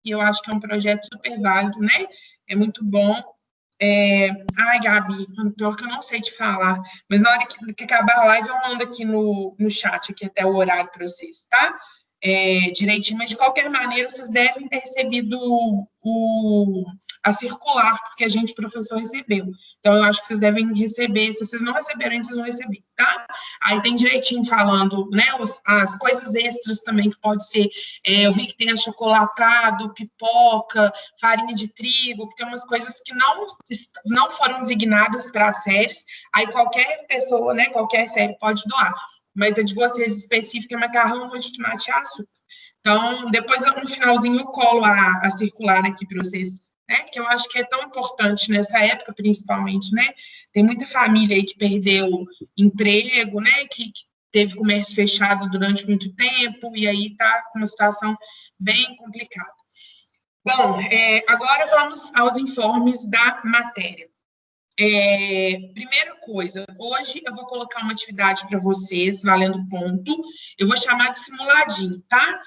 e eu acho que é um projeto super válido, né? É muito bom. Ai, Gabi, pior que eu não sei te falar, mas na hora que acabar a live, eu mando aqui no chat, aqui até o horário para vocês, tá? Direitinho, mas de qualquer maneira, vocês devem ter recebido a circular, porque a gente, professor, recebeu. Então, eu acho que vocês devem receber, se vocês não receberam, vocês vão receber, tá? Aí tem direitinho falando, né, as coisas extras também, que pode ser, eu vi que tem achocolatado, pipoca, farinha de trigo, que tem umas coisas que não foram designadas para as séries, aí qualquer pessoa, né, qualquer série pode doar, mas a de vocês específica é macarrão, molho de tomate e açúcar. Então, depois, no finalzinho, eu colo a circular aqui para vocês, né, que eu acho que é tão importante nessa época, principalmente, né, tem muita família aí que perdeu emprego, né, que teve comércio fechado durante muito tempo, e aí está com uma situação bem complicada. Bom, agora vamos aos informes da matéria. Primeira coisa, hoje eu vou colocar uma atividade para vocês, valendo ponto, eu vou chamar de simuladinho, tá?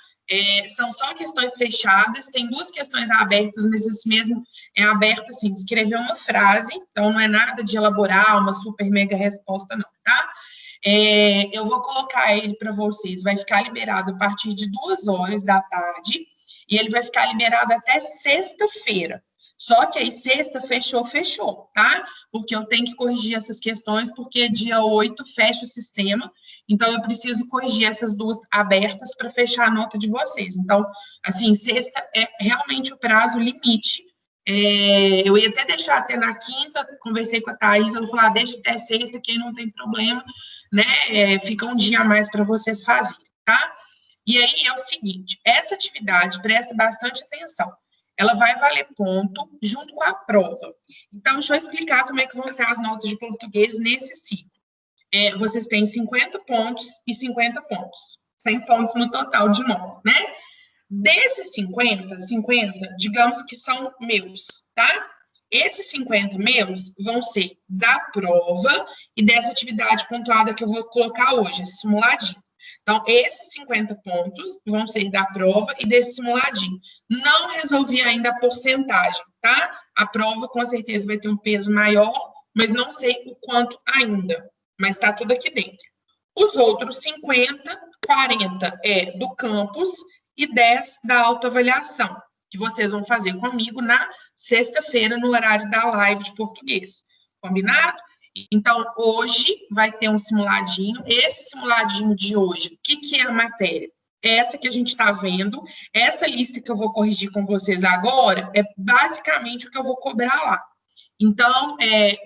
São só questões fechadas, tem 2 questões abertas, mas esse mesmo é aberto, assim, de escrever uma frase, então não é nada de elaborar uma super mega resposta, não, tá? Eu vou colocar ele para vocês, vai ficar liberado a partir de 2h da tarde, e ele vai ficar liberado até sexta-feira. Só que aí sexta fechou, tá? Porque eu tenho que corrigir essas questões, porque dia 8 fecha o sistema, então eu preciso corrigir essas 2 abertas para fechar a nota de vocês. Então, assim, sexta é realmente o prazo limite. Eu ia até deixar até na quinta, conversei com a Thaís, ela falou, deixa até sexta, que aí não tem problema, né? Fica um dia a mais para vocês fazerem, tá? E aí é o seguinte, essa atividade, presta bastante atenção, ela vai valer ponto junto com a prova. Então, deixa eu explicar como é que vão ser as notas de português nesse ciclo. Vocês têm 50 pontos e 50 pontos. 100 pontos no total de nota, né? Desses 50, digamos que são meus, tá? Esses 50 meus vão ser da prova e dessa atividade pontuada que eu vou colocar hoje, esse simuladinho. Então, esses 50 pontos vão ser da prova e desse simuladinho. Não resolvi ainda a porcentagem, tá? A prova, com certeza, vai ter um peso maior, mas não sei o quanto ainda. Mas está tudo aqui dentro. Os outros 50, 40 é do campus e 10 da autoavaliação, que vocês vão fazer comigo na sexta-feira, no horário da live de português. Combinado? Então, hoje vai ter um simuladinho. Esse simuladinho de hoje, o que é a matéria? Essa que a gente está vendo, essa lista que eu vou corrigir com vocês agora, é basicamente o que eu vou cobrar lá. Então,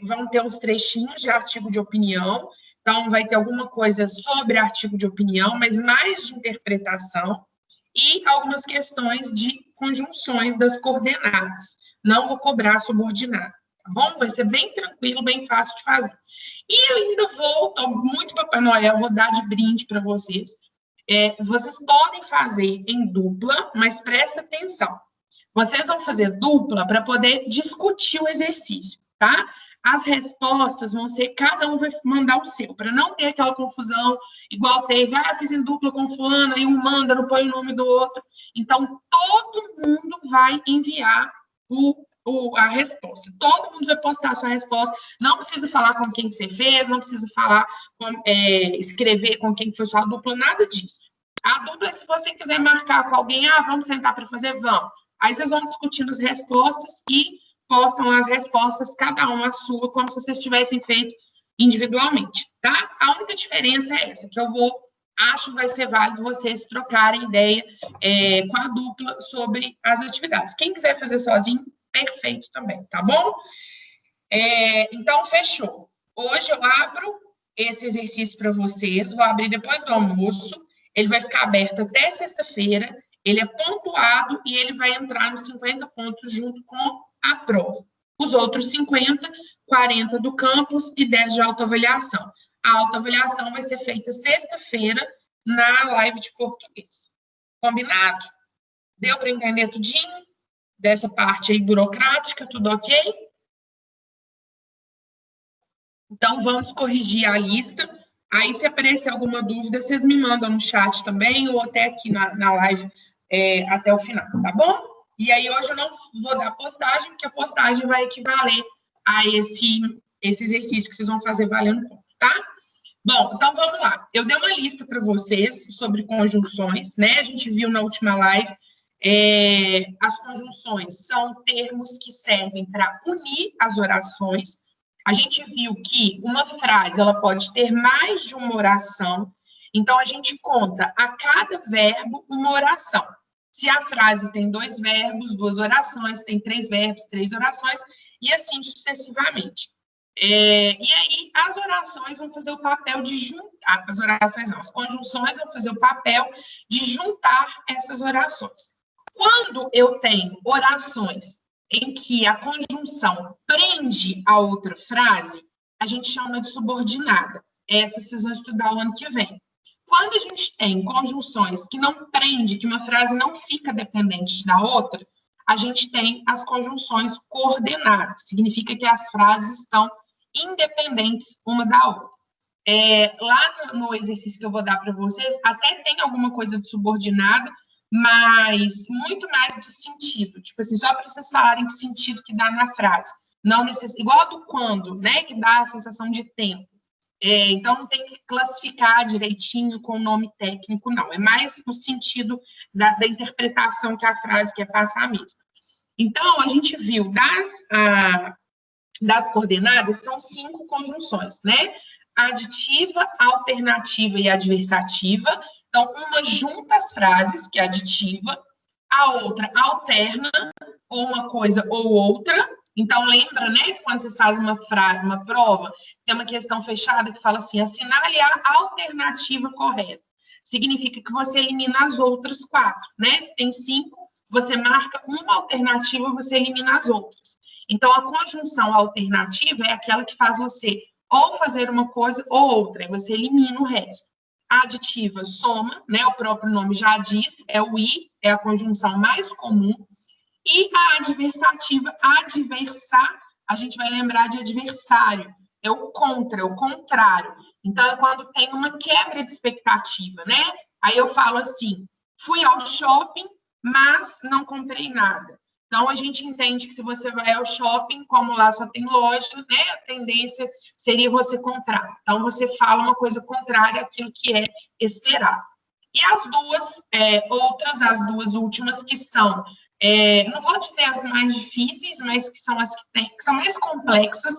vão ter uns trechinhos de artigo de opinião, então vai ter alguma coisa sobre artigo de opinião, mas mais de interpretação, e algumas questões de conjunções das coordenadas. Não vou cobrar subordinado. Tá bom? Vai ser bem tranquilo, bem fácil de fazer. E eu ainda tô muito Papai Noel, vou dar de brinde para vocês. Vocês podem fazer em dupla, mas presta atenção. Vocês vão fazer dupla para poder discutir o exercício, tá? As respostas vão ser, cada um vai mandar o seu, para não ter aquela confusão, igual teve, fiz em dupla com fulano, aí um manda, não põe o nome do outro. Então, todo mundo vai enviar a resposta. Todo mundo vai postar a sua resposta. Não precisa falar com quem que você fez, não precisa falar, escrever com quem foi sua dupla, nada disso. A dupla, se você quiser marcar com alguém, vamos sentar para fazer, vamos. Aí vocês vão discutindo as respostas e postam as respostas, cada uma a sua, como se vocês tivessem feito individualmente, tá? A única diferença é essa, que acho vai ser válido vocês trocarem ideia com a dupla sobre as atividades. Quem quiser fazer sozinho, perfeito também, tá bom? Então, fechou. Hoje eu abro esse exercício para vocês, vou abrir depois do almoço, ele vai ficar aberto até sexta-feira, ele é pontuado e ele vai entrar nos 50 pontos junto com a prova. Os outros 50, 40 do campus e 10 de autoavaliação. A autoavaliação vai ser feita sexta-feira na live de português. Combinado? Deu para entender tudinho? Dessa parte aí burocrática, tudo ok? Então, vamos corrigir a lista. Aí, se aparecer alguma dúvida, vocês me mandam no chat também, ou até aqui na live até o final, tá bom? E aí hoje eu não vou dar postagem, porque a postagem vai equivaler a esse exercício que vocês vão fazer valendo ponto, tá? Bom, então vamos lá. Eu dei uma lista para vocês sobre conjunções, né? A gente viu na última live, as conjunções são termos que servem para unir as orações. A gente viu que uma frase ela pode ter mais de uma oração, então a gente conta a cada verbo uma oração. Se a frase tem 2 verbos, 2 orações, tem 3 verbos, 3 orações, e assim sucessivamente. E aí, as orações vão fazer o papel de juntar, as orações não, as conjunções vão fazer o papel de juntar essas orações. Quando eu tenho orações em que a conjunção prende a outra frase, a gente chama de subordinada. Essa vocês vão estudar o ano que vem. Quando a gente tem conjunções que não prende, que uma frase não fica dependente da outra, a gente tem as conjunções coordenadas. Significa que as frases estão independentes uma da outra. Lá no exercício que eu vou dar para vocês, até tem alguma coisa de subordinada, mas muito mais de sentido. Tipo assim, só para vocês falarem que sentido que dá na frase. Não igual a do quando, né? Que dá a sensação de tempo. Então, não tem que classificar direitinho com o nome técnico, não. É mais o sentido da interpretação que a frase quer passar mesmo. Então, a gente viu das coordenadas, são 5 conjunções, né? Aditiva, alternativa e adversativa. Então, uma junta as frases, que é aditiva, a outra alterna, ou uma coisa ou outra. Então, lembra, né, que quando vocês fazem uma prova, tem uma questão fechada que fala assim, assinale a alternativa correta. Significa que você elimina as outras 4, né? Se tem 5, você marca uma alternativa, você elimina as outras. Então, a conjunção alternativa é aquela que faz você ou fazer uma coisa ou outra, e você elimina o resto. A aditiva soma, né, o próprio nome já diz, é o i, é a conjunção mais comum. E a adversativa, adversar, a gente vai lembrar de adversário, é o contra, é o contrário. Então, é quando tem uma quebra de expectativa, né? Aí eu falo assim, fui ao shopping, mas não comprei nada. Então, a gente entende que se você vai ao shopping, como lá só tem loja, né? A tendência seria você comprar. Então, você fala uma coisa contrária àquilo que é esperado. E as duas as duas últimas, que são não vou dizer as mais difíceis, mas que são as que são mais complexas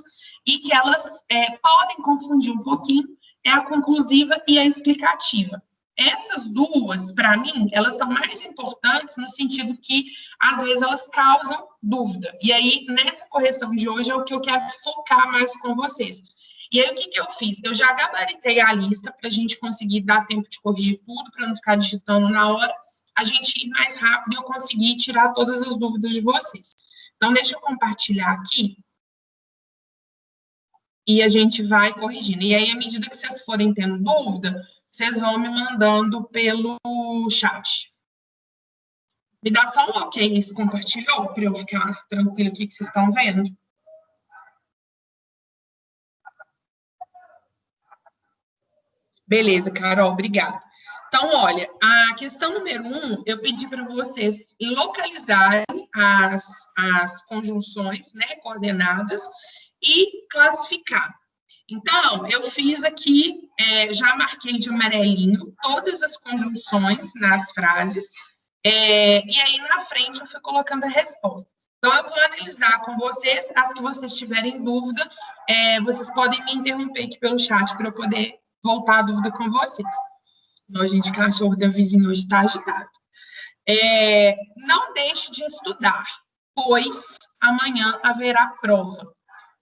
e que elas podem confundir um pouquinho, é a conclusiva e a explicativa. Essas duas, para mim, elas são mais importantes no sentido que, às vezes, elas causam dúvida. E aí, nessa correção de hoje, é o que eu quero focar mais com vocês. E aí, o que eu fiz? Eu já gabaritei a lista para a gente conseguir dar tempo de corrigir tudo, para não ficar digitando na hora, a gente ir mais rápido e eu conseguir tirar todas as dúvidas de vocês. Então, deixa eu compartilhar aqui e a gente vai corrigindo. E aí, à medida que vocês forem tendo dúvida, vocês vão me mandando pelo chat. Me dá só um ok se compartilhou, para eu ficar tranquilo aqui que vocês estão vendo. Beleza, Carol, obrigada. Então, olha, a questão número 1, eu pedi para vocês localizarem as conjunções, né, coordenadas, e classificar. Então, eu fiz aqui, já marquei de amarelinho todas as conjunções nas frases, e aí na frente eu fui colocando a resposta. Então, eu vou analisar com vocês, as que vocês tiverem dúvida, vocês podem me interromper aqui pelo chat para eu poder voltar a dúvida com vocês. Não, gente, o cachorro da vizinha hoje está agitado. Não deixe de estudar, pois amanhã haverá prova.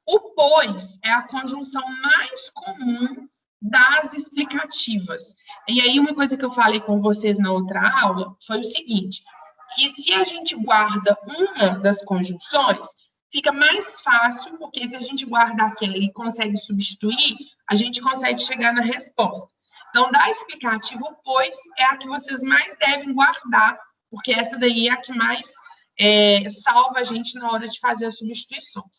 O pois é a conjunção mais comum das explicativas. E aí, uma coisa que eu falei com vocês na outra aula foi o seguinte, que se a gente guarda uma das conjunções, fica mais fácil, porque se a gente guarda aquela e consegue substituir, a gente consegue chegar na resposta. Então, da explicativa, o pois é a que vocês mais devem guardar, porque essa daí é a que mais salva a gente na hora de fazer as substituições.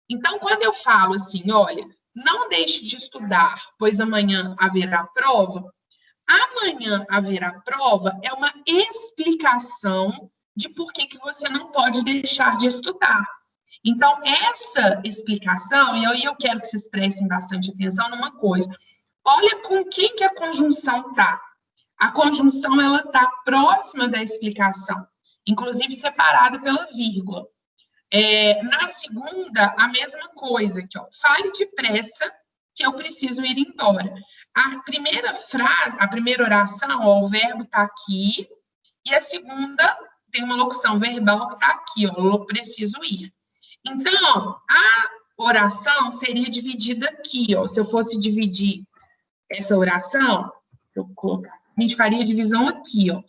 Então, quando eu falo assim, olha, não deixe de estudar, pois amanhã haverá prova, amanhã haverá prova é uma explicação de por que você não pode deixar de estudar. Então, essa explicação, e aí eu quero que vocês prestem bastante atenção numa coisa. Olha com quem que a conjunção está. A conjunção, ela está próxima da explicação, inclusive separada pela vírgula. Na segunda, a mesma coisa aqui, ó. Fale depressa que eu preciso ir embora. A primeira frase, a primeira oração, ó, o verbo está aqui, e a segunda tem uma locução verbal que está aqui, ó, eu preciso ir. Então, a oração seria dividida aqui, ó. Se eu fosse dividir essa oração, a gente faria a divisão aqui, ó.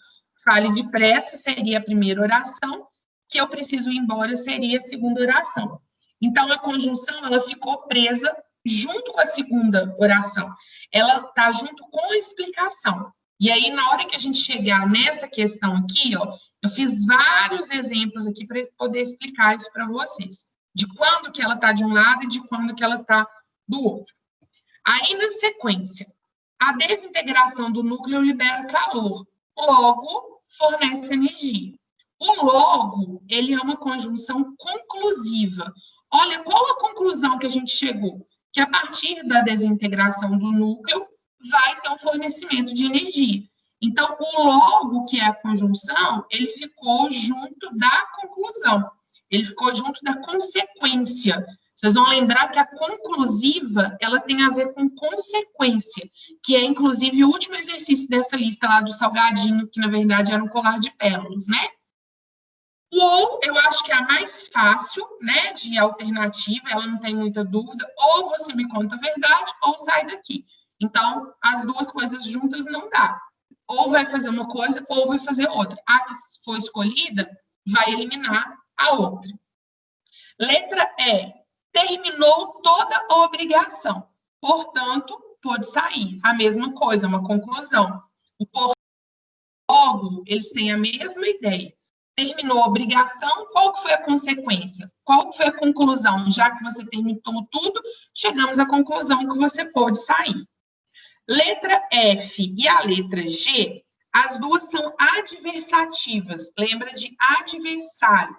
Fale depressa seria a primeira oração, que eu preciso ir embora seria a segunda oração. Então, a conjunção, ela ficou presa junto com a segunda oração. Ela está junto com a explicação. E aí, na hora que a gente chegar nessa questão aqui, ó, eu fiz vários exemplos aqui para poder explicar isso para vocês. De quando que ela está de um lado e de quando que ela está do outro. Aí, na sequência, a desintegração do núcleo libera calor. Logo, fornece energia. O logo, ele é uma conjunção conclusiva. Olha, qual a conclusão que a gente chegou? Que a partir da desintegração do núcleo, vai ter um fornecimento de energia. Então, o logo, que é a conjunção, ele ficou junto da conclusão. Ele ficou junto da consequência. Vocês vão lembrar que a conclusiva, ela tem a ver com consequência, que é, inclusive, o último exercício dessa lista lá do salgadinho, que, na verdade, era um colar de pérolas, né? Ou, eu acho que é a mais fácil, né, de alternativa, ela não tem muita dúvida, ou você me conta a verdade, ou sai daqui. Então, as duas coisas juntas não dá. Ou vai fazer uma coisa, ou vai fazer outra. A que for escolhida vai eliminar a outra. Letra E. Terminou toda a obrigação. Portanto, pode sair. A mesma coisa, uma conclusão. O por logo, eles têm a mesma ideia. Terminou a obrigação, qual que foi a consequência? Qual que foi a conclusão? Já que você terminou tudo, chegamos à conclusão que você pode sair. Letra F e a letra G, as duas são adversativas. Lembra de adversário.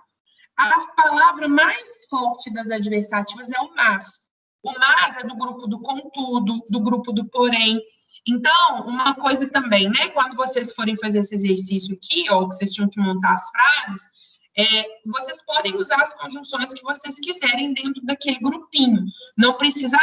A palavra mais forte das adversativas é o mas. O mas é do grupo do contudo, do grupo do porém. Então, uma coisa também, né? Quando vocês forem fazer esse exercício aqui, ou que vocês tinham que montar as frases, vocês podem usar as conjunções que vocês quiserem dentro daquele grupinho. Não precisa,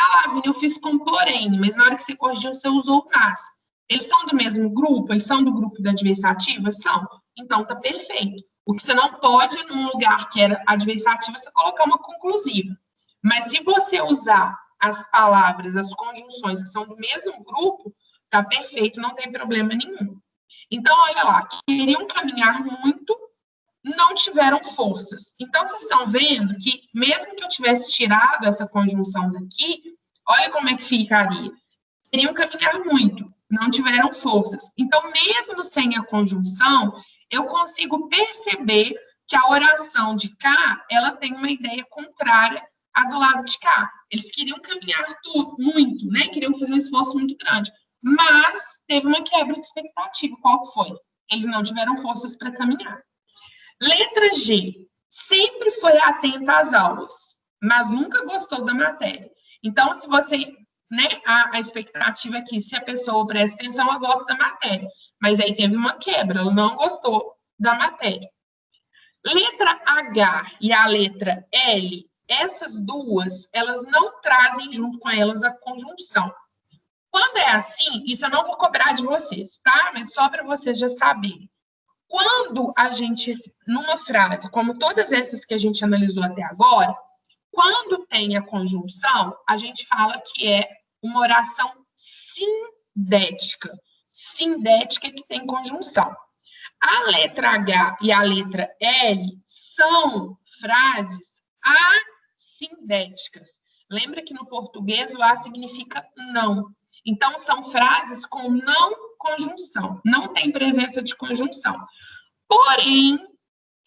eu fiz com porém, mas na hora que você corrigiu, você usou o mas. Eles são do mesmo grupo? Eles são do grupo da adversativa? São. Então, tá perfeito. O que você não pode, num lugar que era adversativa, você colocar uma conclusiva. Mas se você usar as palavras, as conjunções que são do mesmo grupo, tá perfeito, não tem problema nenhum. Então, olha lá, queriam caminhar muito, não tiveram forças. Então, vocês estão vendo que, mesmo que eu tivesse tirado essa conjunção daqui, olha como é que ficaria. Queriam caminhar muito, não tiveram forças. Então, mesmo sem a conjunção, eu consigo perceber que a oração de cá, ela tem uma ideia contrária à do lado de cá. Eles queriam caminhar muito, né? Queriam fazer um esforço muito grande. Mas teve uma quebra de expectativa. Qual foi? Eles não tiveram forças para caminhar. Letra G. Sempre foi atenta às aulas, mas nunca gostou da matéria. Então, se você, né, a expectativa aqui, se a pessoa presta atenção, ela gosta da matéria. Mas aí teve uma quebra, ela não gostou da matéria. Letra H e a letra L, essas duas, elas não trazem junto com elas a conjunção. Quando é assim, isso eu não vou cobrar de vocês, tá? Mas só para vocês já saberem. Quando a gente, numa frase, como todas essas que a gente analisou até agora, quando tem a conjunção, a gente fala que é uma oração sindética. Sindética que tem conjunção. A letra H e a letra L são frases assindéticas. Lembra que no português o A significa não. Então, são frases com não conjunção. Não tem presença de conjunção. Porém,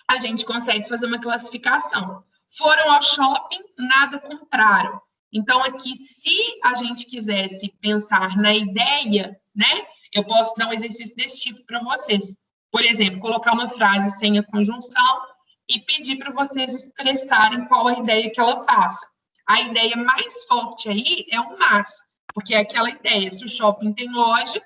a gente consegue fazer uma classificação. Foram ao shopping, nada compraram. Então, aqui, se a gente quisesse pensar na ideia, né? Eu posso dar um exercício desse tipo para vocês. Por exemplo, colocar uma frase sem a conjunção e pedir para vocês expressarem qual a ideia que ela passa. A ideia mais forte aí é o mas, porque é aquela ideia, se o shopping tem loja,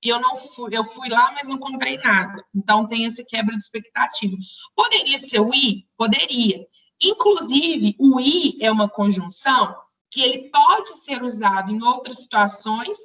e eu fui lá, mas não comprei nada. Então, tem essa quebra de expectativa. Poderia ser o i? Poderia. Inclusive, o i é uma conjunção que ele pode ser usado em outras situações,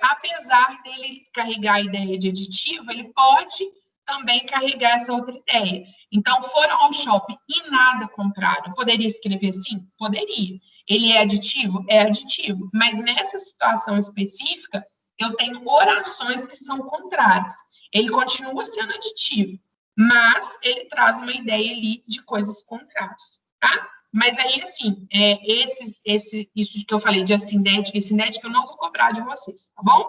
apesar dele carregar a ideia de aditivo, ele pode também carregar essa outra ideia. Então, foram ao shopping e nada compraram. Poderia escrever assim? Poderia. Ele é aditivo? É aditivo. Mas nessa situação específica, eu tenho orações que são contrárias. Ele continua sendo aditivo, mas ele traz uma ideia ali de coisas contrárias, tá? Mas aí, assim, isso que eu falei de assindética e sindética, eu não vou cobrar de vocês, tá bom?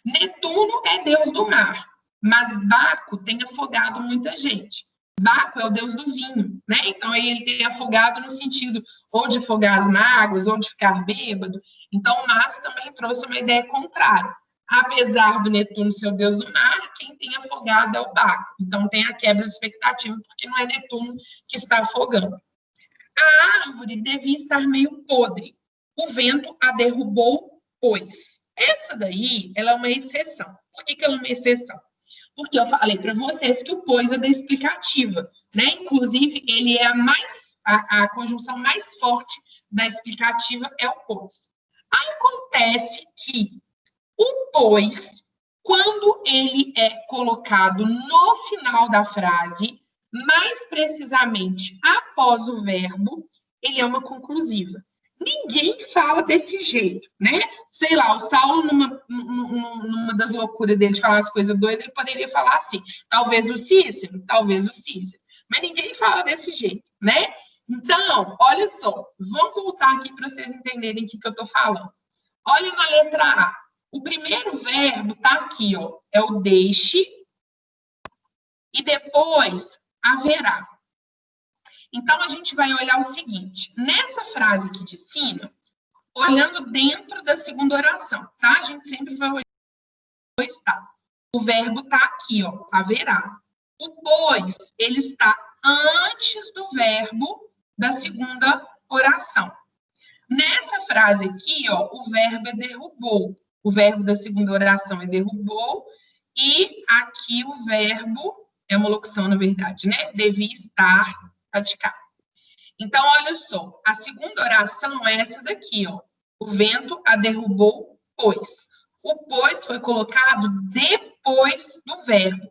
Netuno é deus do mar, mas Baco tem afogado muita gente. Baco é o deus do vinho, né? Então, aí ele tem afogado no sentido ou de afogar as mágoas, ou de ficar bêbado. Então, o Márcio também trouxe uma ideia contrária. Apesar do Netuno ser o deus do mar, quem tem afogado é o Baco. Então, tem a quebra de expectativa, porque não é Netuno que está afogando. A árvore devia estar meio podre. O vento a derrubou, pois. Essa daí, ela é uma exceção. Por que ela é uma exceção? Porque eu falei para vocês que o pois é da explicativa, né? Inclusive, ele é a conjunção mais forte da explicativa é o pois. Acontece que o pois, quando ele é colocado no final da frase, mais precisamente após o verbo, ele é uma conclusiva. Ninguém fala desse jeito, né? Sei lá, o Saulo, numa das loucuras dele de falar as coisas doidas, ele poderia falar assim, talvez o Cícero, mas ninguém fala desse jeito, né? Então, olha só, vamos voltar aqui para vocês entenderem o que eu estou falando. Olha na letra A, o primeiro verbo está aqui, ó, é o deixe, e depois haverá. Então, a gente vai olhar o seguinte, nessa frase aqui de cima, olhando dentro da segunda oração, tá? A gente sempre vai olhar o está. O verbo está aqui, ó, haverá. O pois, ele está antes do verbo da segunda oração. Nessa frase aqui, ó, o verbo é derrubou. O verbo da segunda oração é derrubou. E aqui o verbo, é uma locução, na verdade, né? Devia estar praticado. Então, olha só, a segunda oração é essa daqui, ó. O vento a derrubou, pois. O pois foi colocado depois do verbo.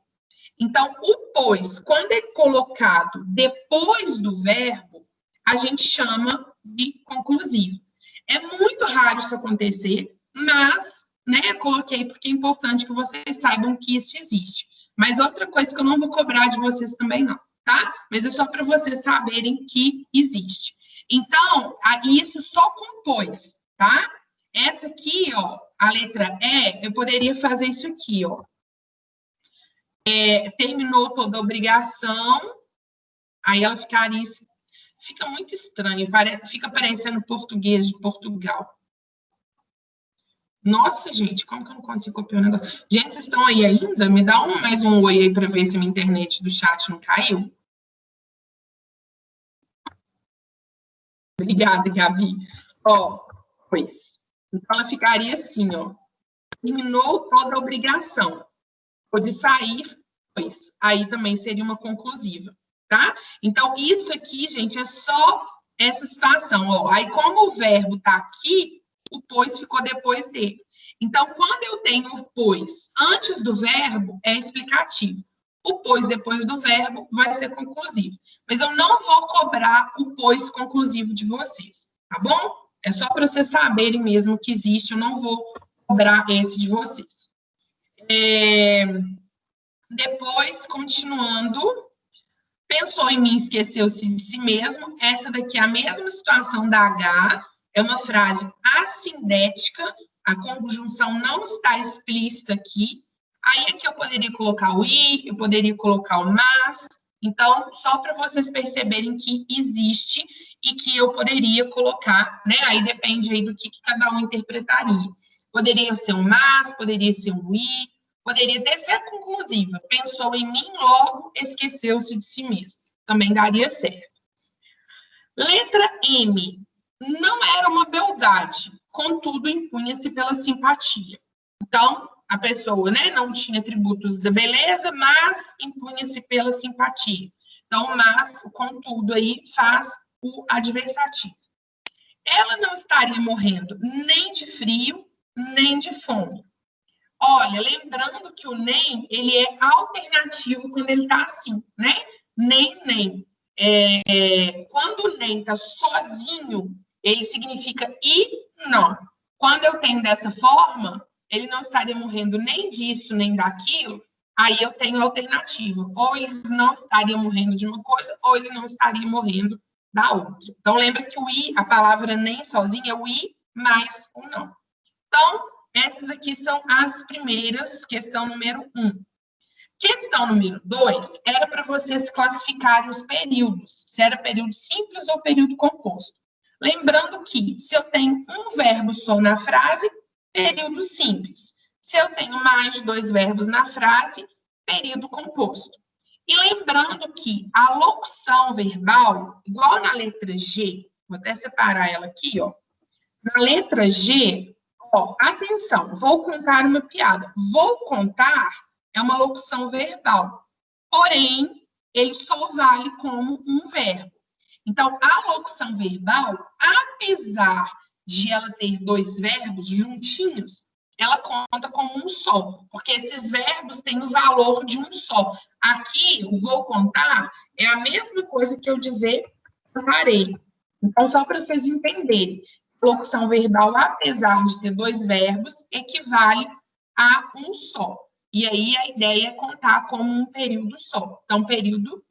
Então, o pois, quando é colocado depois do verbo, a gente chama de conclusivo. É muito raro isso acontecer, mas, né, coloquei porque é importante que vocês saibam que isso existe. Mas outra coisa que eu não vou cobrar de vocês também não, tá? Mas é só para vocês saberem que existe. Então, isso só com pois, tá? Essa aqui, ó, a letra E, eu poderia fazer isso aqui, ó. Terminou toda a obrigação, aí ela ficaria... Fica muito estranho, fica parecendo português de Portugal. Nossa, gente, como que eu não consigo copiar o negócio? Gente, vocês estão aí ainda? Me dá mais um oi aí para ver se a minha internet do chat não caiu. Obrigada, Gabi. Ó, pois. Então, ela ficaria assim, ó. Terminou toda a obrigação. Pode sair, pois. Aí também seria uma conclusiva, tá? Então, isso aqui, gente, é só essa situação, ó. Aí, como o verbo tá aqui, o pois ficou depois dele. Então, quando eu tenho o pois antes do verbo, é explicativo. O pois depois do verbo vai ser conclusivo. Mas eu não vou cobrar o pois conclusivo de vocês, tá bom? É só para vocês saberem mesmo que existe, eu não vou cobrar esse de vocês. Depois, continuando, pensou em mim, esqueceu-se de si mesmo. Essa daqui é a mesma situação da H, é uma frase assindética, a conjunção não está explícita aqui. Aí aqui eu poderia colocar o i, eu poderia colocar o mas. Então, só para vocês perceberem que existe e que eu poderia colocar, né? Aí depende aí do que cada um interpretaria. Poderia ser um mas, poderia ser um i, Poderia até ser conclusiva. Pensou em mim, logo esqueceu-se de si mesmo. Também daria certo. Letra M. Não era uma beldade, contudo, impunha-se pela simpatia. Então, a pessoa, né, não tinha atributos da beleza, mas impunha-se pela simpatia. Então, mas, o contudo aí faz o adversativo. Ela não estaria morrendo nem de frio, nem de fome. Olha, lembrando que o nem, ele é alternativo quando ele está assim, né? Nem. Quando o nem está sozinho, ele significa e não. Quando eu tenho dessa forma, ele não estaria morrendo nem disso, nem daquilo, aí eu tenho alternativo. Ou eles não estariam morrendo de uma coisa, ou ele não estaria morrendo da outra. Então, lembra que o i, a palavra nem sozinha, é o i mais o não. Então, essas aqui são as primeiras, questão número 1. Questão número 2 era para vocês classificarem os períodos, se era período simples ou período composto. Lembrando que, se eu tenho um verbo só na frase, período simples. Se eu tenho mais de 2 verbos na frase, período composto. E lembrando que a locução verbal, igual na letra G, vou até separar ela aqui, ó. Na letra G, ó, atenção, vou contar uma piada. Vou contar é uma locução verbal. Porém, ele só vale como um verbo. Então, a locução verbal, apesar de ela ter 2 verbos juntinhos, ela conta como um só, porque esses verbos têm o valor de um só. Aqui, o vou contar é a mesma coisa que eu dizer contarei. Então, só para vocês entenderem, a locução verbal, apesar de ter 2 verbos, equivale a um só. E aí, a ideia é contar como um período só. Então, período,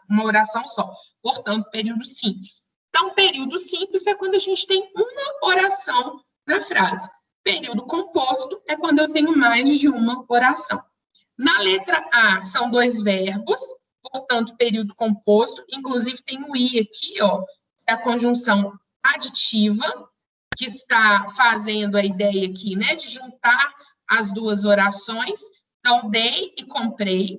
uma oração só. Portanto, período simples. Então, período simples é quando a gente tem uma oração na frase. Período composto é quando eu tenho mais de uma oração. Na letra A, são 2 verbos, portanto, período composto. Inclusive, tem o I aqui, ó, é a conjunção aditiva, que está fazendo a ideia aqui, né, de juntar as 2 orações. Então, dei e comprei.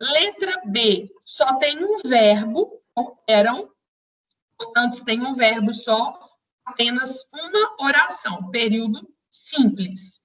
Letra B, só tem um verbo, eram, portanto, tem um verbo só, apenas uma oração, período simples.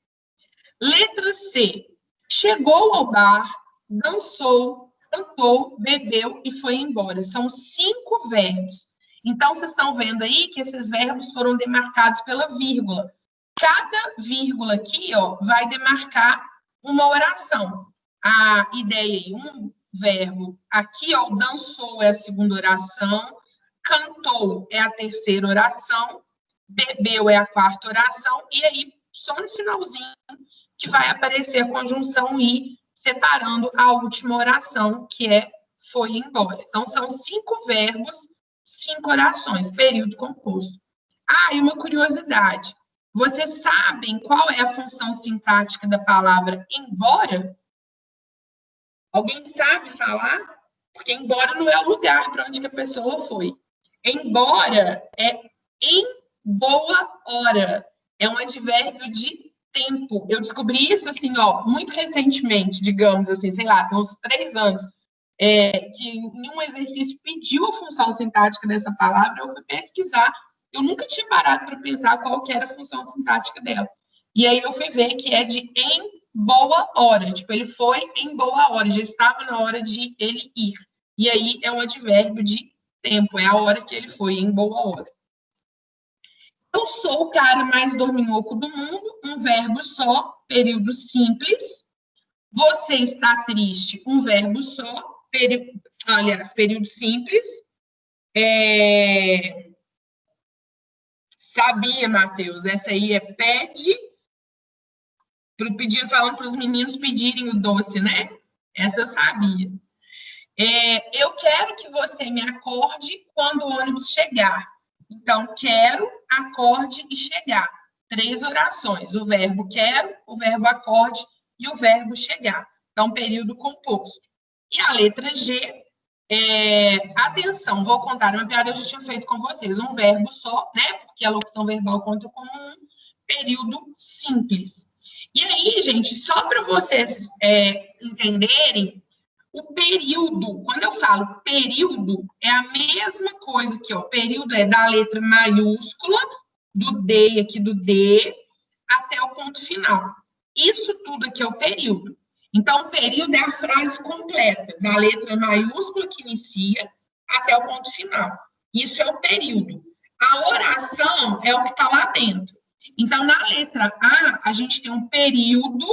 Letra C, chegou ao bar, dançou, cantou, bebeu e foi embora. São 5 verbos. Então, vocês estão vendo aí que esses verbos foram demarcados pela vírgula. Cada vírgula aqui, ó, vai demarcar uma oração. A ideia aí, um verbo aqui, ó, dançou é a segunda oração, cantou é a terceira oração, bebeu é a quarta oração, e aí, só no finalzinho, que vai aparecer a conjunção i, separando a última oração, que é foi embora. Então, são 5 verbos, 5 orações, período composto. Ah, e uma curiosidade. Vocês sabem qual é a função sintática da palavra embora? Alguém sabe falar? Porque embora não é o lugar para onde que a pessoa foi. Embora é em boa hora. É um advérbio de tempo. Eu descobri isso, assim, ó, muito recentemente, digamos assim, sei lá, tem uns 3 anos, que em um exercício pediu a função sintática dessa palavra, eu fui pesquisar. Eu nunca tinha parado para pensar qual que era a função sintática dela. E aí eu fui ver que é de em boa hora. Tipo, ele foi em boa hora, já estava na hora de ele ir. E aí é um advérbio de tempo, é a hora que ele foi, em boa hora. Eu sou o cara mais dorminhoco do mundo, um verbo só, período simples. Você está triste, um verbo só, período simples. Sabia, Matheus, essa aí é pede, falando para os meninos pedirem o doce, né? Essa eu sabia. Eu quero que você me acorde quando o ônibus chegar. Então, quero, acorde e chegar. 3 orações, o verbo quero, o verbo acorde e o verbo chegar. Então, período composto. E a letra G, atenção, vou contar uma piada que eu já tinha feito com vocês. Um verbo só, né? Porque a locução verbal conta como um período simples. E aí, gente, só para vocês entenderem, o período, quando eu falo período, é a mesma coisa aqui, ó. O período é da letra maiúscula, do D aqui, do D, até o ponto final. Isso tudo aqui é o período. Então, o período é a frase completa, da letra maiúscula que inicia até o ponto final. Isso é o período. A oração é o que está lá dentro. Então, na letra A, a gente tem um período,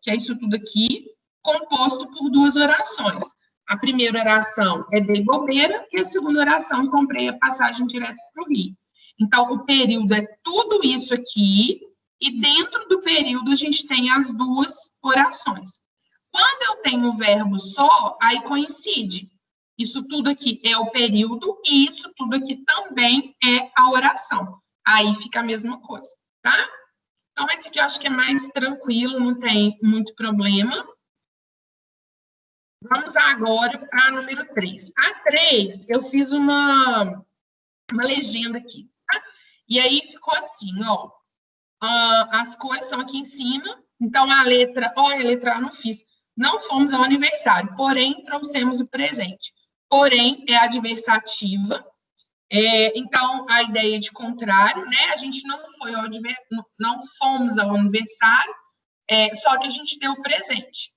que é isso tudo aqui, composto por duas orações. A primeira oração é dei bobeira e a segunda oração comprei a passagem direto para o Rio. Então, o período é tudo isso aqui e dentro do período a gente tem as duas orações. Quando eu tenho o verbo só, aí coincide. Isso tudo aqui é o período e isso tudo aqui também é a oração. Aí fica a mesma coisa, tá? Então, esse aqui eu acho que é mais tranquilo, não tem muito problema. Vamos agora para a número 3. A 3, eu fiz uma legenda aqui, tá? E aí ficou assim, ó. As cores estão aqui em cima. Então, a letra A eu não fiz. Não fomos ao aniversário, porém, trouxemos o presente. Porém, é adversativa. Então, a ideia de contrário, né? A gente não fomos ao aniversário, só que a gente deu o presente.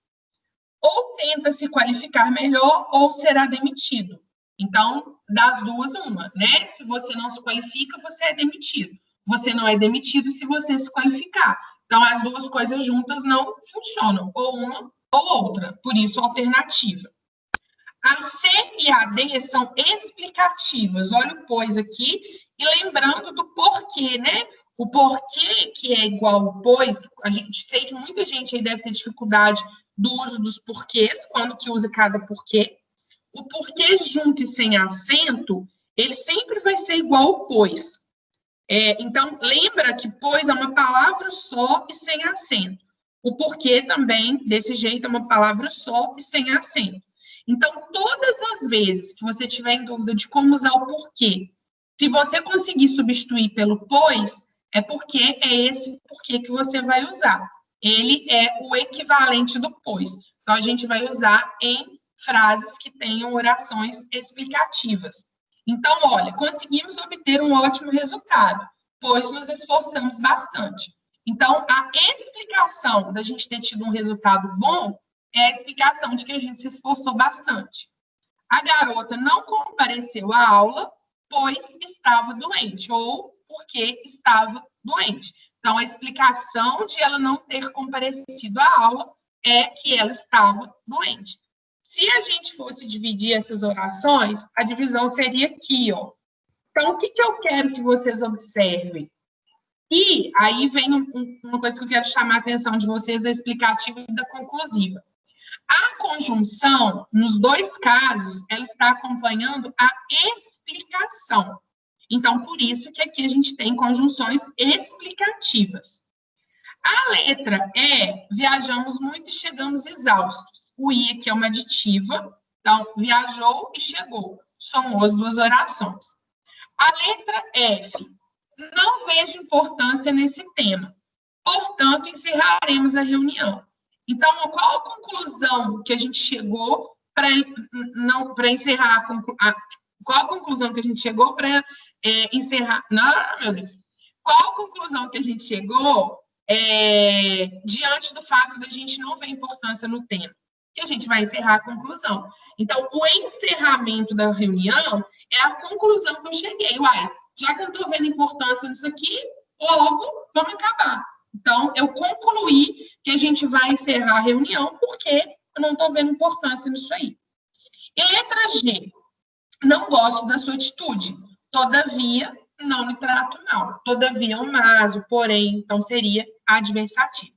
Ou tenta se qualificar melhor, ou será demitido. Então, das duas, uma, né? Se você não se qualifica, você é demitido. Você não é demitido se você se qualificar. Então, as duas coisas juntas não funcionam. Ou uma ou outra. Por isso, alternativa. A C e a D são explicativas. Olha o pois aqui. E lembrando do porquê, né? O porquê que é igual ao pois, a gente sei que muita gente aí deve ter dificuldade do uso dos porquês, quando que usa cada porquê. O porquê junto e sem acento, ele sempre vai ser igual ao pois. Então, lembra que pois é uma palavra só e sem acento. O porquê também, desse jeito, é uma palavra só e sem acento. Então, todas as vezes que você tiver em dúvida de como usar o porquê, se você conseguir substituir pelo pois, é porque é esse porquê que você vai usar. Ele é o equivalente do pois. Então, a gente vai usar em frases que tenham orações explicativas. Então, olha, conseguimos obter um ótimo resultado, pois nos esforçamos bastante. Então, a explicação da gente ter tido um resultado bom é a explicação de que a gente se esforçou bastante. A garota não compareceu à aula, pois estava doente, ou porque estava doente. Então, a explicação de ela não ter comparecido à aula é que ela estava doente. Se a gente fosse dividir essas orações, a divisão seria aqui, ó. Então, o que eu quero que vocês observem? E aí vem uma coisa que eu quero chamar a atenção de vocês, da explicativa e da conclusiva. A conjunção, nos dois casos, ela está acompanhando a explicação. Então, por isso que aqui a gente tem conjunções explicativas. A letra E, viajamos muito e chegamos exaustos. O I aqui é uma aditiva, então, viajou e chegou. Somou as duas orações. A letra F, não vejo importância nesse tema. Portanto, encerraremos a reunião. Então, qual a conclusão que a gente chegou para encerrar qual a conclusão que a gente chegou para encerrar? Não, meu Deus. Qual a conclusão que a gente chegou diante do fato da gente não ver importância no tema? Que a gente vai encerrar a conclusão. Então, o encerramento da reunião é a conclusão que eu cheguei. Uai, já que eu não estou vendo importância nisso aqui, logo vamos acabar. Então, eu concluí que a gente vai encerrar a reunião porque eu não estou vendo importância nisso aí. E letra G, não gosto da sua atitude. Todavia, não me trato mal. Todavia, um mas, porém, então seria adversativo.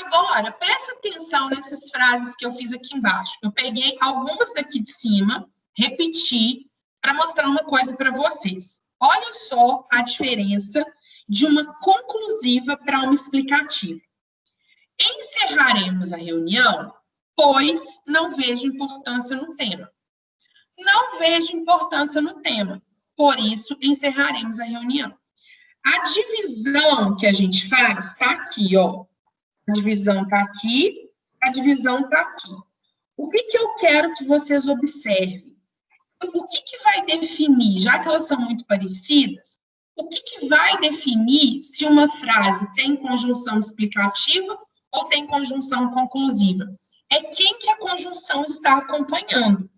Agora, presta atenção nessas frases que eu fiz aqui embaixo. Eu peguei algumas daqui de cima, repeti, para mostrar uma coisa para vocês. Olha só a diferença de uma conclusiva para uma explicativa. Encerraremos a reunião, pois não vejo importância no tema. Não vejo importância no tema, por isso encerraremos a reunião. A divisão que a gente faz está aqui, ó. A divisão está aqui, a divisão está aqui. O que eu quero que vocês observem? O que vai definir, já que elas são muito parecidas, o que vai definir se uma frase tem conjunção explicativa ou tem conjunção conclusiva? É quem que a conjunção está acompanhando.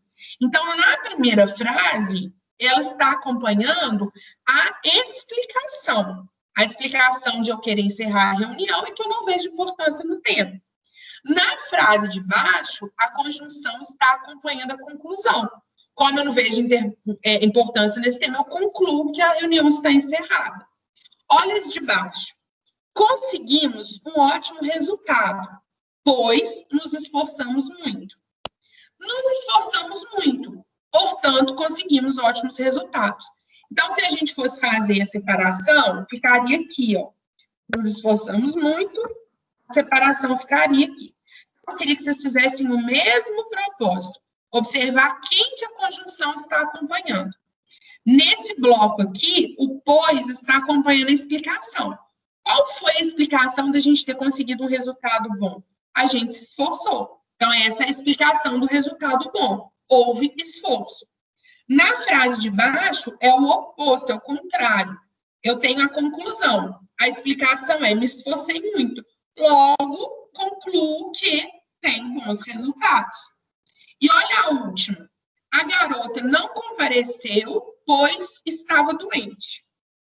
Então, na primeira frase, ela está acompanhando a explicação de eu querer encerrar a reunião e que eu não vejo importância no tempo. Na frase de baixo, a conjunção está acompanhando a conclusão. Como eu não vejo importância nesse tema, eu concluo que a reunião está encerrada. Olha as de baixo. Conseguimos um ótimo resultado, pois nos esforçamos muito. Nos esforçamos muito, portanto, conseguimos ótimos resultados. Então, se a gente fosse fazer a separação, ficaria aqui, ó. Nos esforçamos muito, a separação ficaria aqui. Eu queria que vocês fizessem o mesmo propósito, observar quem que a conjunção está acompanhando. Nesse bloco aqui, o pois está acompanhando a explicação. Qual foi a explicação da gente ter conseguido um resultado bom? A gente se esforçou. Então, essa é a explicação do resultado bom. Houve esforço. Na frase de baixo, é o oposto, é o contrário. Eu tenho a conclusão. A explicação é, me esforcei muito. Logo, concluo que tem bons resultados. E olha a última. A garota não compareceu, pois estava doente.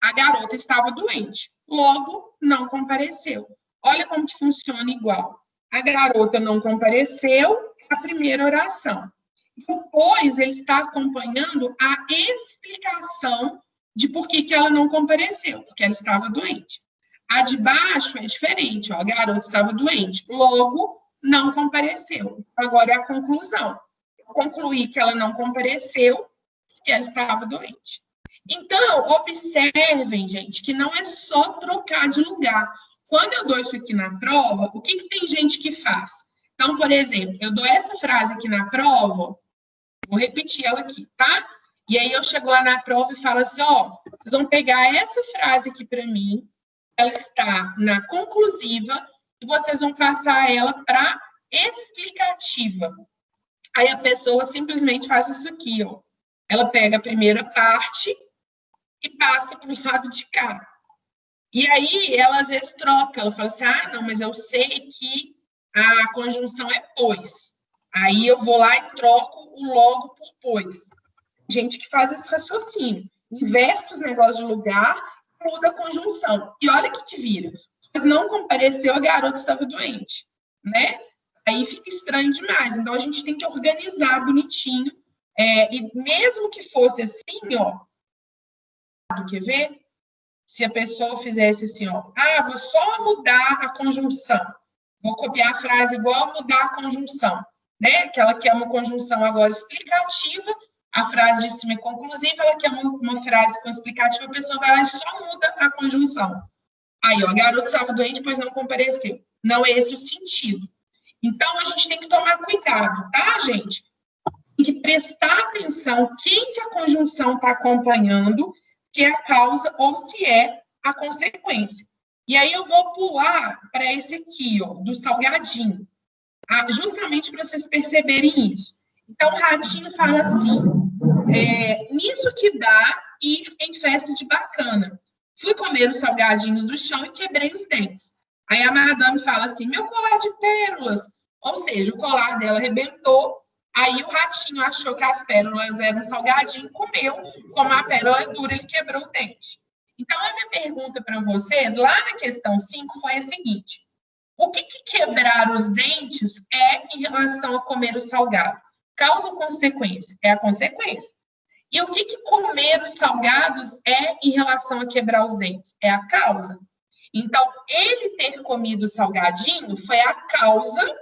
A garota estava doente. Logo, não compareceu. Olha como que funciona igual. A garota não compareceu, é a primeira oração. Depois, ele está acompanhando a explicação de por que ela não compareceu, porque ela estava doente. A de baixo é diferente, ó, a garota estava doente, logo, não compareceu. Agora é a conclusão. Eu concluí que ela não compareceu, porque ela estava doente. Então, observem, gente, que não é só trocar de lugar. Quando eu dou isso aqui na prova, o que tem gente que faz? Então, por exemplo, eu dou essa frase aqui na prova, vou repetir ela aqui, tá? E aí eu chego lá na prova e falo assim, ó, vocês vão pegar essa frase aqui para mim, ela está na conclusiva, e vocês vão passar ela para explicativa. Aí a pessoa simplesmente faz isso aqui, ó. Ela pega a primeira parte e passa para o lado de cá. E aí, ela às vezes troca, ela fala assim, não, mas eu sei que a conjunção é pois. Aí eu vou lá e troco o logo por pois. Gente que faz esse raciocínio. Inverte os negócios de lugar, muda a conjunção. E olha o que vira. Mas não compareceu, a garota estava doente, né? Aí fica estranho demais. Então, a gente tem que organizar bonitinho. E mesmo que fosse assim, ó, quer ver? Se a pessoa fizesse assim, ó, vou só mudar a conjunção. Vou copiar a frase igual mudar a conjunção, né? Que ela quer uma conjunção agora explicativa, a frase de cima é conclusiva, ela quer uma frase com explicativa, a pessoa vai lá e só muda a conjunção. Aí, ó, a garota estava doente, pois não compareceu. Não é esse o sentido. Então, a gente tem que tomar cuidado, tá, gente? Tem que prestar atenção quem que a conjunção está acompanhando, se é a causa ou se é a consequência. E aí eu vou pular para esse aqui, ó, do salgadinho, justamente para vocês perceberem isso. Então, o ratinho fala assim, nisso que dá ir em festa de bacana. Fui comer os salgadinhos do chão e quebrei os dentes. Aí a madame fala assim, meu colar de pérolas. Ou seja, o colar dela arrebentou. Aí o ratinho achou que as pérolas eram salgadinho, comeu, como a pérola é dura, ele quebrou o dente. Então, a minha pergunta para vocês, lá na questão 5, foi a seguinte. O que quebrar os dentes é em relação a comer o salgado? Causa ou consequência? É a consequência. E o que comer os salgados é em relação a quebrar os dentes? É a causa. Então, ele ter comido o salgadinho foi a causa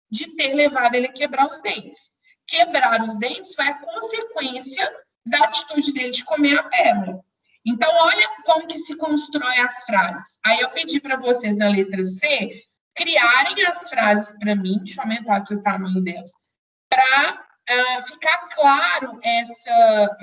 de ter levado ele a quebrar os dentes. Quebrar os dentes foi a consequência da atitude dele de comer a pérola. Então, olha como que se constrói as frases. Aí eu pedi para vocês, na letra C, criarem as frases para mim, deixa eu aumentar aqui o tamanho delas, para ficar claro essa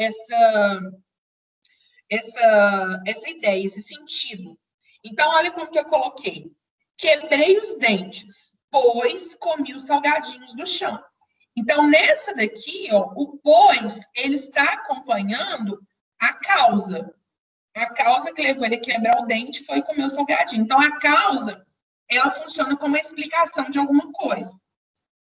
ideia, esse sentido. Então, olha como que eu coloquei. quebrei os dentes, pois comi os salgadinhos do chão. Então, nessa daqui, ó, o pois, ele está acompanhando a causa. A causa que levou ele a quebrar o dente foi comer o salgadinho. Então, a causa, ela funciona como uma explicação de alguma coisa.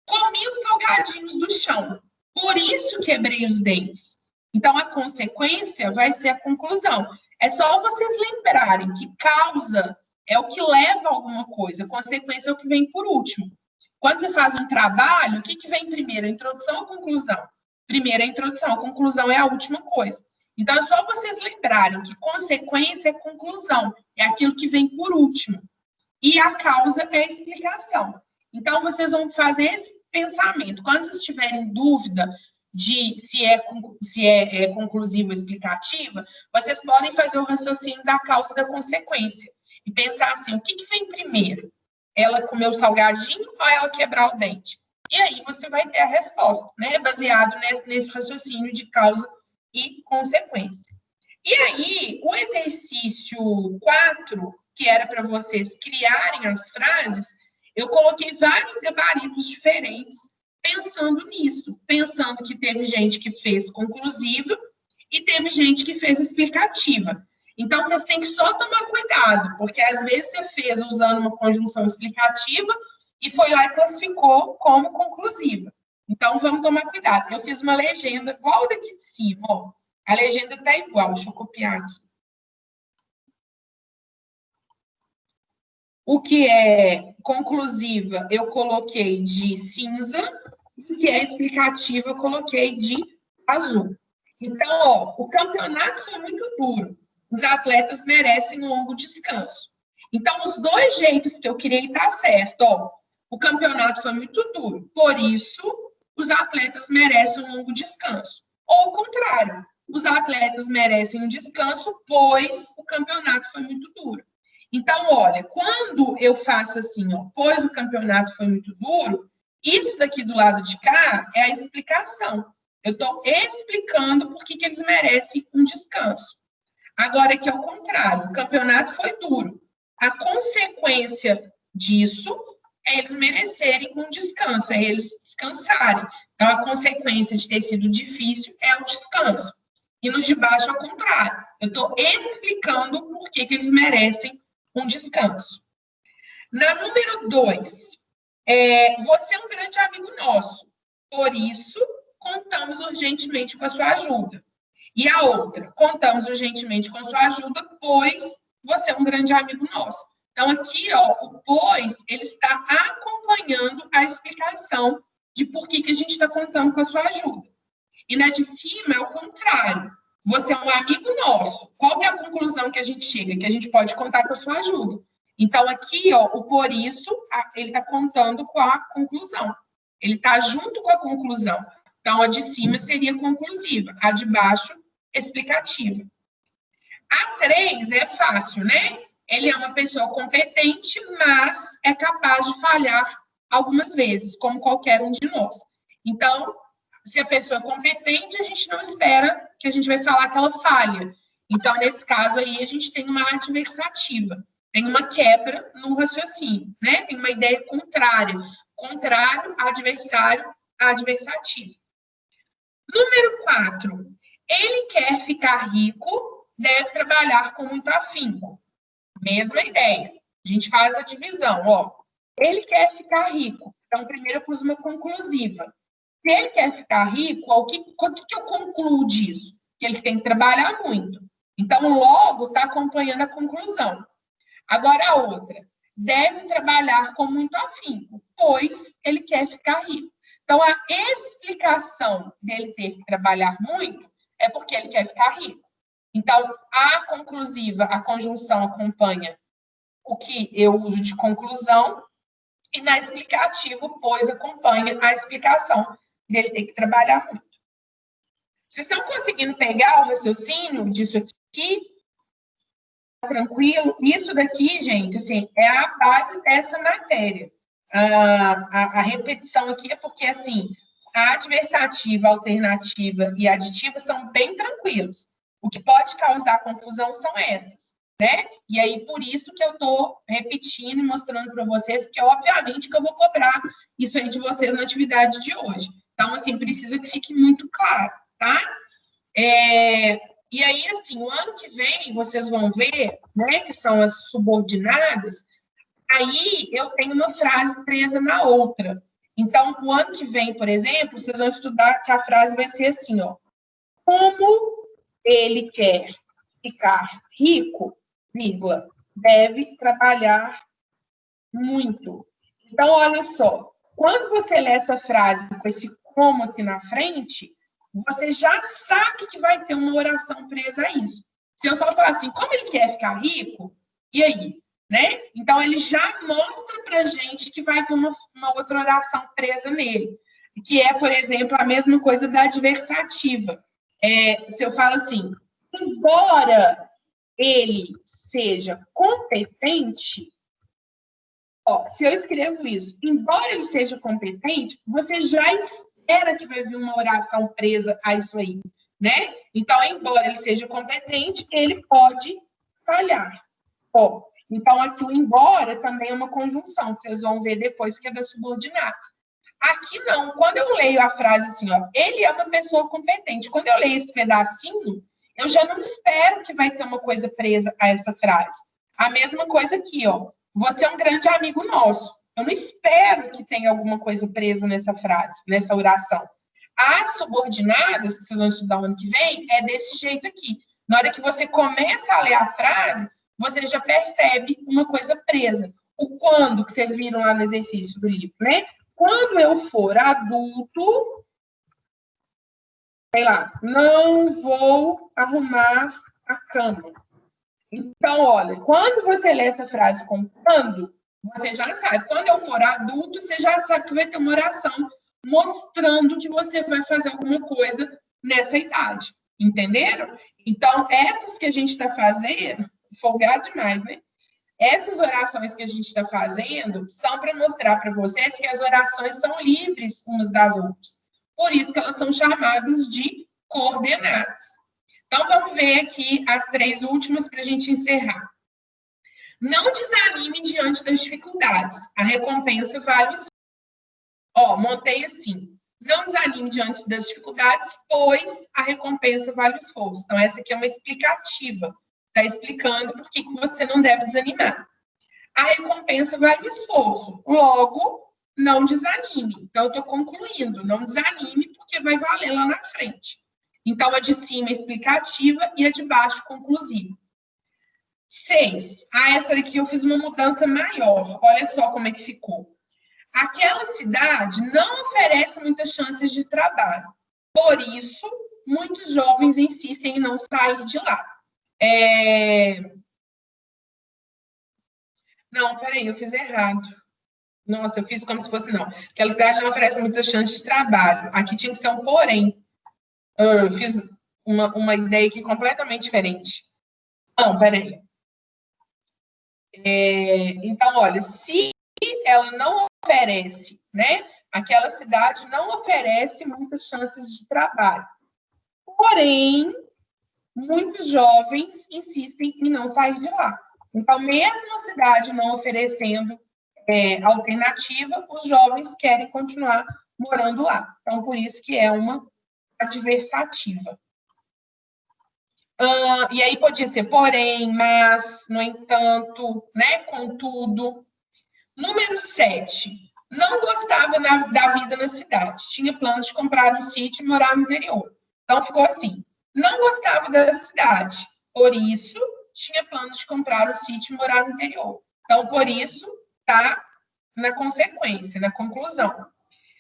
Comi os salgadinhos do chão, por isso quebrei os dentes. Então, a consequência vai ser a conclusão. É só vocês lembrarem que causa é o que leva a alguma coisa, consequência é o que vem por último. Quando você faz um trabalho, o que vem primeiro, a introdução ou a conclusão? Primeiro a introdução, a conclusão é a última coisa. Então, é só vocês lembrarem que consequência é conclusão, é aquilo que vem por último. E a causa é a explicação. Então, vocês vão fazer esse pensamento. Quando vocês tiverem dúvida de se é conclusiva ou explicativa, vocês podem fazer o raciocínio da causa e da consequência. E pensar assim, o que vem primeiro? Ela comer o salgadinho ou ela quebrar o dente? E aí você vai ter a resposta, né? Baseado nesse raciocínio de causa e consequência. E aí, o exercício 4, que era para vocês criarem as frases, eu coloquei vários gabaritos diferentes pensando nisso, pensando que teve gente que fez conclusiva e teve gente que fez explicativa. Então, vocês têm que só tomar cuidado, porque às vezes você fez usando uma conjunção explicativa e foi lá e classificou como conclusiva. Então, vamos tomar cuidado. Eu fiz uma legenda igual daqui de cima, ó. A legenda está igual, deixa eu copiar aqui. O que é conclusiva, eu coloquei de cinza, e o que é explicativa, eu coloquei de azul. Então, ó, o campeonato foi muito duro. Os atletas merecem um longo descanso. Então, os dois jeitos que eu criei tá certo, ó. O campeonato foi muito duro, por isso, os atletas merecem um longo descanso. Ou o contrário, os atletas merecem um descanso, pois o campeonato foi muito duro. Então, olha, quando eu faço assim, ó, pois o campeonato foi muito duro, isso daqui do lado de cá é a explicação. Eu estou explicando por que eles merecem um descanso. Agora, aqui é o contrário, o campeonato foi duro. A consequência disso é eles merecerem um descanso, é eles descansarem. Então, a consequência de ter sido difícil é o descanso. E no de baixo, ao contrário. Eu estou explicando por que eles merecem um descanso. Na número 2, você é um grande amigo nosso. Por isso, contamos urgentemente com a sua ajuda. E a outra, contamos urgentemente com a sua ajuda, pois você é um grande amigo nosso. Então, aqui, ó, o pois, ele está acompanhando a explicação de por que a gente está contando com a sua ajuda. E na de cima é o contrário. Você é um amigo nosso. Qual que é a conclusão que a gente chega? Que a gente pode contar com a sua ajuda. Então, aqui, ó, o por isso, ele está contando com a conclusão. Ele está junto com a conclusão. Então, a de cima seria conclusiva, a de baixo, explicativa. A 3 é fácil, né? Ele é uma pessoa competente, mas é capaz de falhar algumas vezes, como qualquer um de nós. Então, se a pessoa é competente, a gente não espera que a gente vai falar que ela falha. Então, nesse caso aí, a gente tem uma adversativa, tem uma quebra no raciocínio, né? Tem uma ideia contrária. Contrário, adversário, adversativo. Número 4. Ele quer ficar rico, deve trabalhar com muito afinco. Mesma ideia. A gente faz a divisão, ó. Ele quer ficar rico. Então, primeiro eu pus uma conclusiva. Se ele quer ficar rico, o que eu concluo disso? Que ele tem que trabalhar muito. Então, logo, está acompanhando a conclusão. Agora, a outra. Deve trabalhar com muito afinco, pois ele quer ficar rico. Então, a explicação dele ter que trabalhar muito é porque ele quer ficar rico. Então, a conclusiva, a conjunção acompanha o que eu uso de conclusão, e na explicativa, pois acompanha a explicação dele ter que trabalhar muito. Vocês estão conseguindo pegar o raciocínio disso aqui? Tranquilo? Isso daqui, gente, assim, é a base dessa matéria. A repetição aqui é porque, assim, a adversativa, a alternativa e a aditiva são bem tranquilos. O que pode causar confusão são essas. né? E aí, por isso que eu estou repetindo e mostrando para vocês, porque, obviamente, que eu vou cobrar isso aí de vocês na atividade de hoje. Então, assim, precisa que fique muito claro, tá? E aí, assim, o ano que vem, vocês vão ver, né, que são as subordinadas, aí eu tenho uma frase presa na outra. Então, o ano que vem, por exemplo, vocês vão estudar que a frase vai ser assim, ó. Como ele quer ficar rico, vírgula, deve trabalhar muito. Então, olha só, quando você lê essa frase com esse como aqui na frente, você já sabe que vai ter uma oração presa a isso. Se eu só falar assim, como ele quer ficar rico, e aí? Né? Então, ele já mostra para a gente que vai ter uma outra oração presa nele, que é, por exemplo, a mesma coisa da adversativa. Se eu falo assim, embora ele seja competente, ó, se eu escrevo isso, embora ele seja competente, você já espera que vai vir uma oração presa a isso aí, né? Então, embora ele seja competente, ele pode falhar. Ó, então, aqui o embora também é uma conjunção, que vocês vão ver depois que é das subordinadas. Aqui não, quando eu leio a frase assim, ó, ele é uma pessoa competente. Quando eu leio esse pedacinho, eu já não espero que vai ter uma coisa presa a essa frase. A mesma coisa aqui, ó, você é um grande amigo nosso. Eu não espero que tenha alguma coisa presa nessa frase, nessa oração. As subordinadas, que vocês vão estudar o ano que vem, é desse jeito aqui. Na hora que você começa a ler a frase, você já percebe uma coisa presa. O quando, que vocês viram lá no exercício do livro, né? Quando eu for adulto, sei lá, não vou arrumar a cama. Então, olha, quando você lê essa frase com quando, você já sabe. Quando eu for adulto, você já sabe que vai ter uma oração mostrando que você vai fazer alguma coisa nessa idade. Entenderam? Então, essas que a gente está fazendo, folgado demais, né? Essas orações que a gente está fazendo são para mostrar para vocês que as orações são livres umas das outras. Por isso que elas são chamadas de coordenadas. Então, vamos ver aqui as 3 últimas para a gente encerrar. Não desanime diante das dificuldades. A recompensa vale o esforço. Ó, montei assim. Não desanime diante das dificuldades, pois a recompensa vale o esforço. Então, essa aqui é uma explicativa. Está explicando por que você não deve desanimar. A recompensa vale o esforço. Logo, não desanime. Então, eu estou concluindo. Não desanime, porque vai valer lá na frente. Então, a de cima é explicativa e a de baixo conclusiva. 6. Essa daqui eu fiz uma mudança maior. Olha só como é que ficou. Aquela cidade não oferece muitas chances de trabalho. Por isso, muitos jovens insistem em não sair de lá. Não, peraí, eu fiz errado. Nossa, eu fiz como se fosse não. Aquela cidade não oferece muitas chances de trabalho. Aqui tinha que ser um porém. Eu fiz uma ideia aqui completamente diferente. Não, peraí. Então, olha, se ela não oferece, né? Aquela cidade não oferece muitas chances de trabalho. Porém, muitos jovens insistem em não sair de lá. Então, mesmo a cidade não oferecendo alternativa, os jovens querem continuar morando lá. Então, por isso que é uma adversativa. E aí podia ser porém, mas, no entanto, né? Contudo. Número 7. Não gostava da vida na cidade. Tinha planos de comprar um sítio e morar no interior. Então, ficou assim. Não gostava da cidade. Por isso, tinha planos de comprar um sítio e morar no interior. Então, por isso, tá na consequência, na conclusão.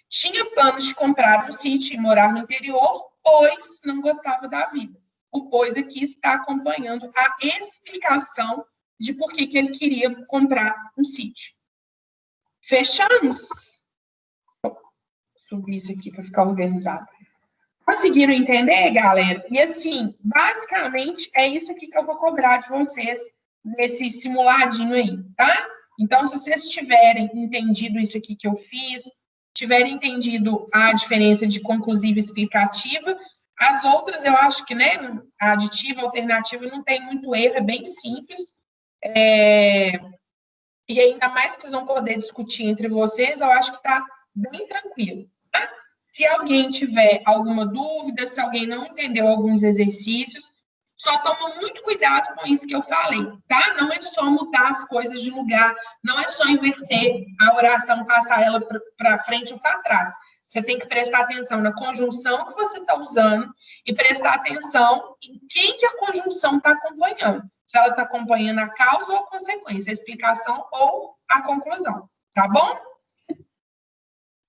Tinha planos de comprar um sítio e morar no interior, pois não gostava da vida. O pois aqui está acompanhando a explicação de por que ele queria comprar um sítio. Fechamos? Vou subir isso aqui para ficar organizado. Conseguiram entender, galera? E assim, basicamente, é isso aqui que eu vou cobrar de vocês nesse simuladinho aí, tá? Então, se vocês tiverem entendido isso aqui que eu fiz, tiverem entendido a diferença de conclusiva e explicativa, As outras, eu acho que, né, a aditiva, a alternativa, não tem muito erro, é bem simples. E ainda mais que vocês vão poder discutir entre vocês, eu acho que está bem tranquilo, tá? Se alguém tiver alguma dúvida, se alguém não entendeu alguns exercícios, só toma muito cuidado com isso que eu falei, tá? Não é só mudar as coisas de lugar, não é só inverter a oração, passar ela para frente ou para trás. Você tem que prestar atenção na conjunção que você está usando e prestar atenção em quem que a conjunção está acompanhando. Se ela está acompanhando a causa ou a consequência, a explicação ou a conclusão, tá bom?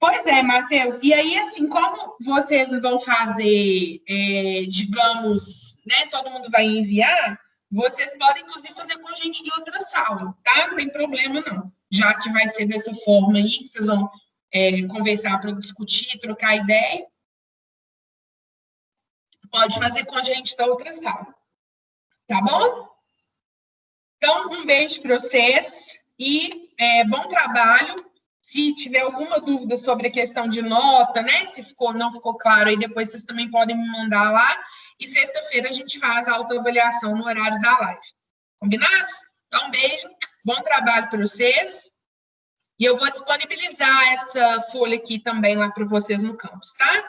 Pois é, Matheus. E aí, assim, como vocês vão fazer, digamos, né, todo mundo vai enviar, vocês podem, inclusive, fazer com gente de outra sala, tá? Não tem problema, não. Já que vai ser dessa forma aí, que vocês vão conversar para discutir, trocar ideia, pode fazer com gente da outra sala, tá bom? Então, um beijo para vocês e bom trabalho. Se tiver alguma dúvida sobre a questão de nota, né? Se não ficou claro, aí depois vocês também podem me mandar lá. E sexta-feira a gente faz a autoavaliação no horário da live. Combinados? Então, um beijo, bom trabalho para vocês. E eu vou disponibilizar essa folha aqui também lá para vocês no campus, tá?